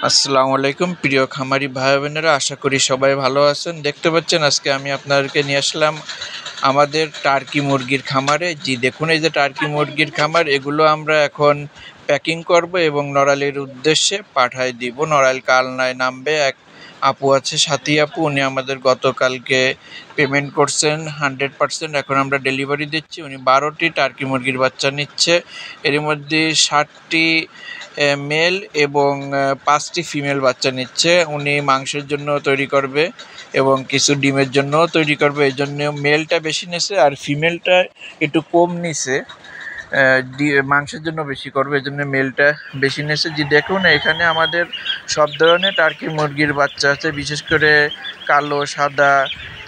আসসালামু আলাইকুম প্রিয় খামারি ভাই বোনেরা, আশা করি সবাই ভালো আছেন। দেখতে পাচ্ছেন আজকে আমি আপনাদেরকে নিয়ে আসলাম আমাদের টার্কি মুরগির খামারে। জি দেখুন, এই যে টার্কি মুরগির খামার, এগুলো আমরা এখন প্যাকিং করব এবং নড়াইলের উদ্দেশ্যে পাঠাই দিব। নড়াইল কালনায় নামবে। এক আপু আছে, সাথী আপু, উনি আমাদের গতকালকে পেমেন্ট করছেন 100%। এখন আমরা ডেলিভারি দিচ্ছি। উনি 12টি টার্কি মুরগির বাচ্চা নিচ্ছে। এর মধ্যে 60টি মেল এবং 5টি ফিমেল বাচ্চা নিচ্ছে। উনি মাংসের জন্য তৈরি করবে এবং কিছু ডিমের জন্যও তৈরি করবে। এই জন্য মেলটা বেশি নিছে আর ফিমেলটা একটু কম নিছে। মাংসের জন্য বেশি করবে, এই জন্য মেলটা বেশি নিয়েছে। যে দেখুন, এখানে আমাদের সব ধরনের টার্কি মুরগির বাচ্চা আছে, বিশেষ করে কালো, সাদা,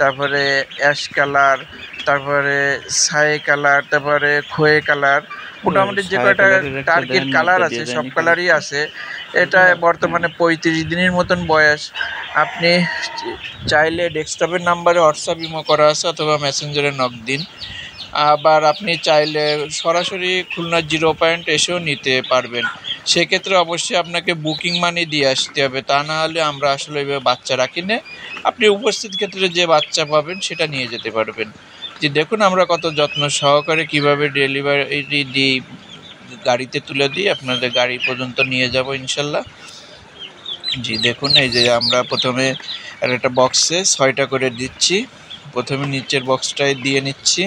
তারপরে অ্যাশ কালার, তারপরে ছাই কালার, তারপরে খয়েরি কালার, মোটামুটি যে কয়টা টার্কির কালার আছে সব কালারই আছে। এটা বর্তমানে 35 দিনের মতন বয়স। আপনি চাইলে ডেস্কটপের নাম্বারে হোয়াটসঅ্যাপ ইমো করা আছে অথবা মেসেঞ্জারে নক দিন। আবার আপনি চাইলে সরাসরি খুলনা 0 পয়েন্ট এসেও নিতে পারবেন। সেক্ষেত্রে অবশ্যই আপনাকে বুকিং মানি দিয়ে আসতে হবে, তা না হলে আমরা আসলে এভাবে বাচ্চা রাখি না। আপনি উপস্থিত ক্ষেত্রে যে বাচ্চা পাবেন সেটা নিয়ে যেতে পারবেন। যে দেখুন আমরা কত যত্ন সহকারে কিভাবে ডেলিভারি দিই, গাড়িতে তুলে দিই, আপনাদের গাড়ি পর্যন্ত নিয়ে যাব ইনশাল্লাহ। জি দেখুন, এই যে আমরা প্রথমে একটা বক্সে 6টা করে দিচ্ছি। প্রথমে নিচের বক্সটায় দিয়ে নিচ্ছি,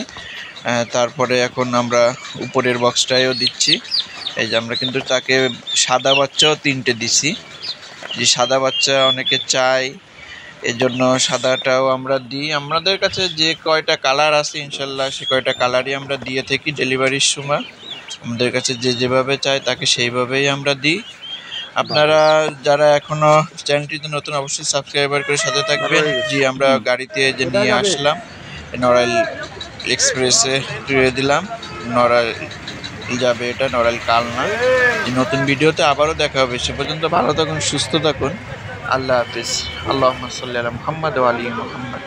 তারপরে এখন আমরা উপরের বক্সটায়ও দিচ্ছি। এই যে আমরা কিন্তু তাকে সাদা বাচ্চাও 3টে দিছি। যে সাদা বাচ্চা অনেকে চায়, এজন্য সাদাটাও আমরা দিই। আমাদের কাছে যে কয়টা কালার আছে ইনশাল্লাহ সে কয়টা কালারই আমরা দিয়ে থাকি ডেলিভারির সময়। আমাদের কাছে যে যেভাবে চায় তাকে সেইভাবেই আমরা দিই। আপনারা যারা এখনও চ্যানেলটিতে নতুন, অবশ্যই সাবস্ক্রাইবার করে সাথে থাকবেন। জি আমরা গাড়িতে যে নিয়ে আসলাম, নড়াইল এক্সপ্রেসে দিয়ে দিলাম। নড়াইল যাবে, এটা নড়াইল কালনা। নতুন ভিডিওতে আবারও দেখা হবে। সে পর্যন্ত ভালো থাকুন, সুস্থ থাকুন। আল্লাহ হাফিজ। আল্লাহুম্মা সাল্লি আলা মুহাম্মাদ ওয়া আলি মুহাম্মাদ।